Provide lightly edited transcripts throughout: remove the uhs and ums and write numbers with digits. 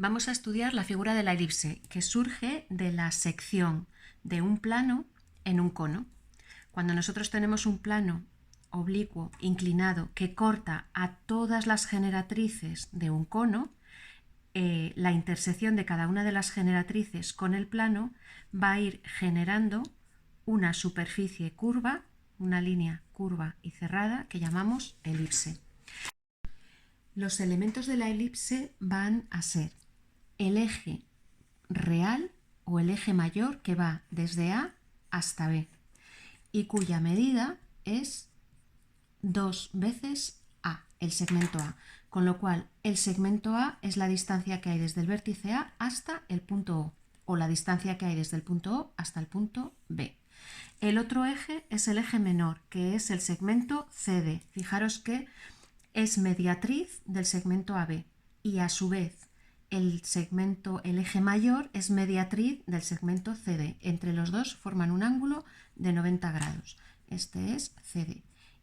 Vamos a estudiar la figura de la elipse, que surge de la sección de un plano en un cono. Cuando nosotros tenemos un plano oblicuo, inclinado, que corta a todas las generatrices de un cono, la intersección de cada una de las generatrices con el plano va a ir generando una superficie curva, una línea curva y cerrada que llamamos elipse. Los elementos de la elipse van a ser el eje real o el eje mayor que va desde A hasta B y cuya medida es 2 veces A, el segmento A, con lo cual el segmento A es la distancia que hay desde el vértice A hasta el punto O la distancia que hay desde el punto O hasta el punto B. El otro eje es el eje menor, que es el segmento CD. Fijaros que es mediatriz del segmento AB y a su vez el eje mayor es mediatriz del segmento CD. Entre los dos forman un ángulo de 90 grados. Este es CD.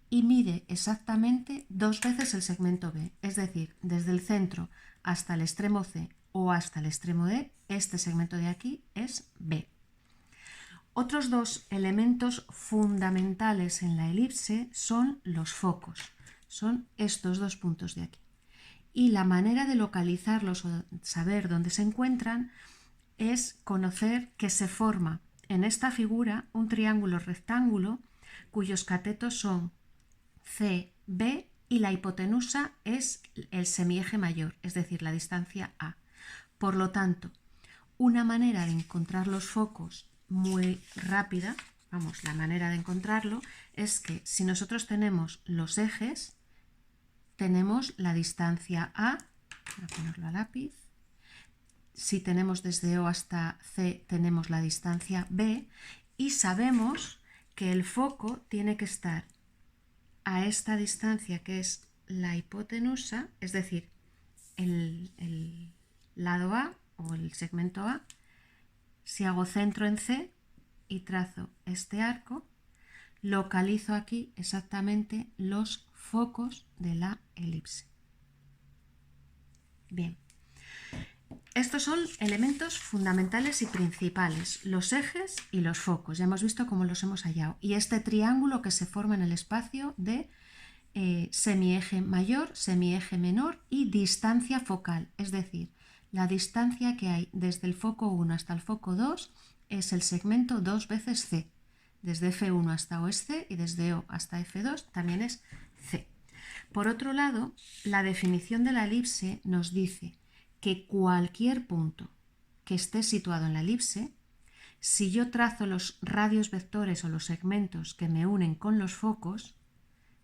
Y mide exactamente 2 veces el segmento B, es decir, desde el centro hasta el extremo C o hasta el extremo D, este segmento de aquí es B. Otros dos elementos fundamentales en la elipse son los focos, son estos dos puntos de aquí. Y la manera de localizarlos o saber dónde se encuentran es conocer que se forma en esta figura un triángulo rectángulo cuyos catetos son C, B y la hipotenusa es el semieje mayor, es decir, la distancia A. Por lo tanto, una manera de encontrar los focos muy rápida, la manera de encontrarlo es que si nosotros tenemos los ejes, tenemos la distancia A, voy a ponerlo a lápiz, si tenemos desde O hasta C tenemos la distancia B y sabemos que el foco tiene que estar a esta distancia que es la hipotenusa, es decir, el lado A o el segmento A. Si hago centro en C y trazo este arco, localizo aquí exactamente los focos de la elipse. Bien, estos son elementos fundamentales y principales, los ejes y los focos. Ya hemos visto cómo los hemos hallado. Y este triángulo que se forma en el espacio de semieje mayor, semieje menor y distancia focal, es decir, la distancia que hay desde el foco 1 hasta el foco 2 es el segmento 2 veces C. Desde F1 hasta O es C y desde O hasta F2 también es C. Por otro lado, la definición de la elipse nos dice que cualquier punto que esté situado en la elipse, si yo trazo los radios vectores o los segmentos que me unen con los focos,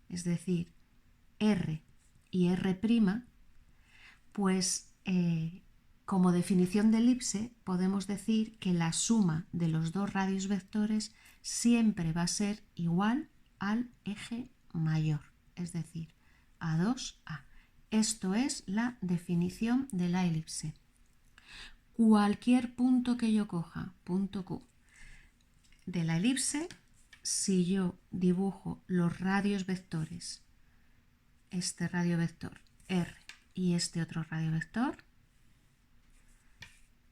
es decir, R y R', pues como definición de elipse podemos decir que la suma de los dos radios vectores siempre va a ser igual al eje mayor, es decir, A2A. Esto es la definición de la elipse. Cualquier punto que yo coja, punto Q, de la elipse, si yo dibujo los radios vectores, este radio vector R y este otro radio vector,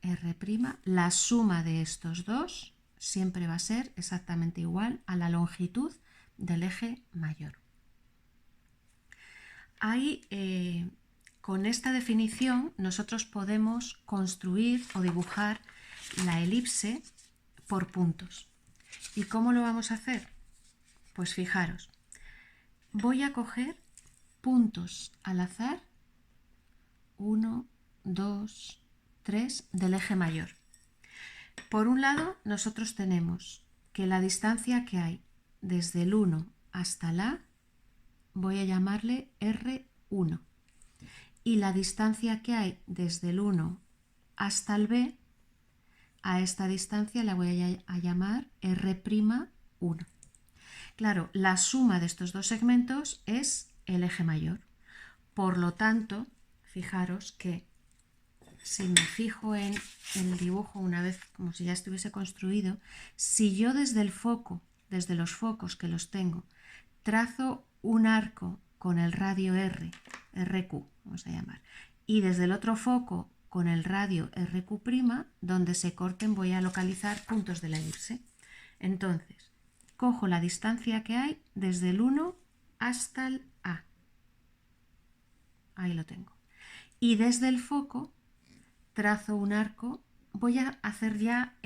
R', la suma de estos dos siempre va a ser exactamente igual a la longitud del eje mayor. Ahí, con esta definición, nosotros podemos construir o dibujar la elipse por puntos. ¿Y cómo lo vamos a hacer? Pues fijaros, voy a coger puntos al azar, 1, 2, 3 del eje mayor. Por un lado, nosotros tenemos que la distancia que hay desde el 1 hasta el A, voy a llamarle R1. Y la distancia que hay desde el 1 hasta el B, a esta distancia la voy a llamar R'1. Claro, la suma de estos dos segmentos es el eje mayor. Por lo tanto, fijaros que si me fijo en el dibujo una vez como si ya estuviese construido, si yo desde el foco, desde los focos que los tengo, trazo un arco con el radio R, RQ, vamos a llamar, y desde el otro foco con el radio RQ', donde se corten voy a localizar puntos de la elipse. Entonces, cojo la distancia que hay desde el 1 hasta el A. Ahí lo tengo. Y desde el foco trazo un arco. Voy a hacer ya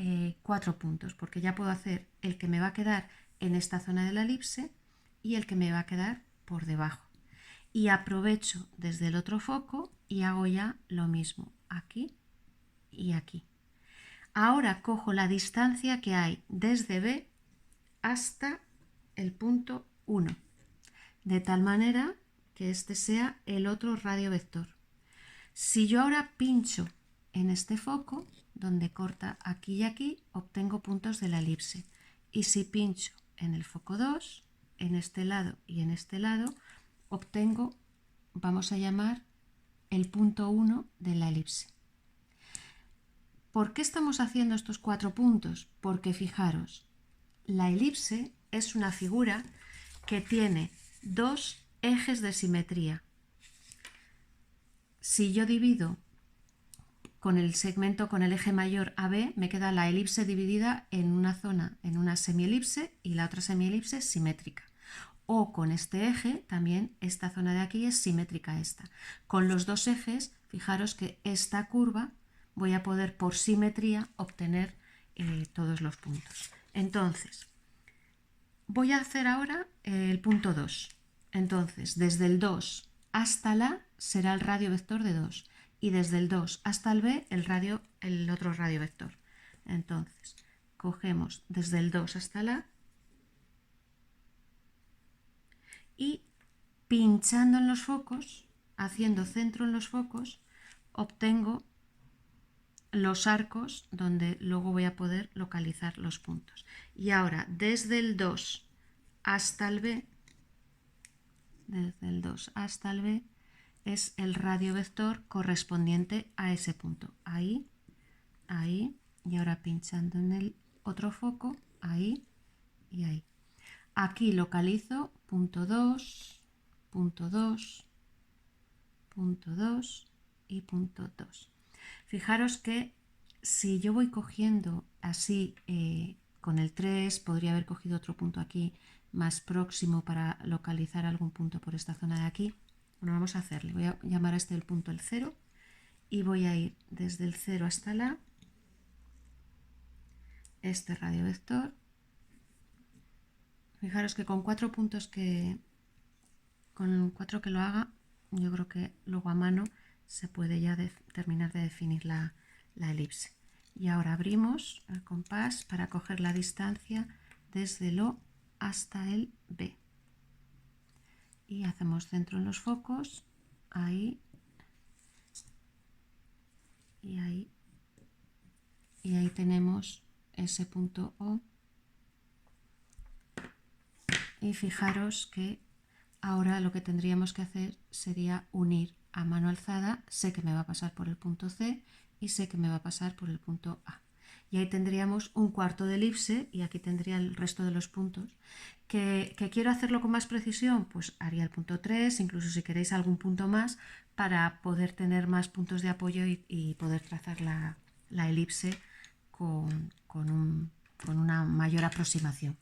4 puntos, porque ya puedo hacer el que me va a quedar en esta zona de la elipse y el que me va a quedar por debajo. Y aprovecho desde el otro foco y hago ya lo mismo aquí y aquí. Ahora cojo la distancia que hay desde B hasta el punto 1, de tal manera que este sea el otro radio vector. Si yo ahora pincho en este foco, donde corta aquí y aquí, obtengo puntos de la elipse. Y si pincho en el foco 2, en este lado y en este lado, obtengo, vamos a llamar, el punto 1 de la elipse. ¿Por qué estamos haciendo estos 4 puntos? Porque fijaros, la elipse es una figura que tiene 2 ejes de simetría. Si yo divido con el segmento, con el eje mayor AB, me queda la elipse dividida en una zona, en una semielipse, y la otra semielipse simétrica. O con este eje, también esta zona de aquí es simétrica a esta. Con los 2 ejes, fijaros que esta curva voy a poder por simetría obtener todos los puntos. Entonces, voy a hacer ahora el punto 2. Entonces, desde el 2 hasta el A será el radio vector de 2. Y desde el 2 hasta el B el otro radio vector. Entonces, cogemos desde el 2 hasta el A y pinchando en los focos, haciendo centro en los focos, obtengo los arcos donde luego voy a poder localizar los puntos. Y ahora, desde el 2 hasta el B, desde el 2 hasta el B, es el radio vector correspondiente a ese punto. Ahí, ahí, y ahora pinchando en el otro foco, ahí y ahí. Aquí localizo punto 2, punto 2, punto 2 y punto 2. Fijaros que si yo voy cogiendo así con el 3, podría haber cogido otro punto aquí más próximo para localizar algún punto por esta zona de aquí. Bueno, vamos a hacerle, voy a llamar a este el punto el 0 y voy a ir desde el 0 hasta el A, este radio vector. Fijaros que con 4 puntos con 4 que lo haga, yo creo que luego a mano se puede ya terminar de definir la elipse. Y ahora abrimos el compás para coger la distancia desde el O hasta el B. Y hacemos centro en los focos, ahí y ahí. Y ahí tenemos ese punto O. Y fijaros que ahora lo que tendríamos que hacer sería unir a mano alzada. Sé que me va a pasar por el punto C y sé que me va a pasar por el punto A. Y ahí tendríamos un cuarto de elipse y aquí tendría el resto de los puntos. ¿Que quiero hacerlo con más precisión? Pues haría el punto 3, incluso si queréis algún punto más, para poder tener más puntos de apoyo y poder trazar la elipse con una mayor aproximación.